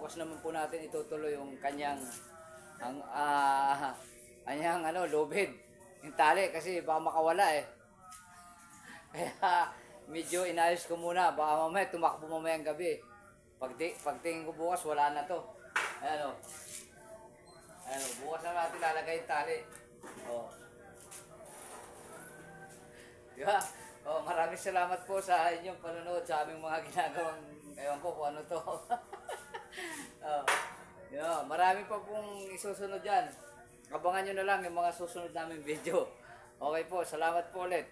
bukas naman po natin itutuloy yung kanyang kanyang lubid. Yung tali kasi baka makawala eh. Kaya medyo inayos ko muna. Baka mamaya tumakbo mamayang gabi. Pagtingin ko bukas wala na to. Ayan o. Ayan o. Bukas na natin lalagay yung tali. O. Diba? O, maraming salamat po sa inyong panonood sa aming mga ginagawang, ewan ko kung ano to. Diba? Marami pa pong isusunod dyan. Abangan nyo na lang yung mga susunod naming video. Okay po, salamat po ulit.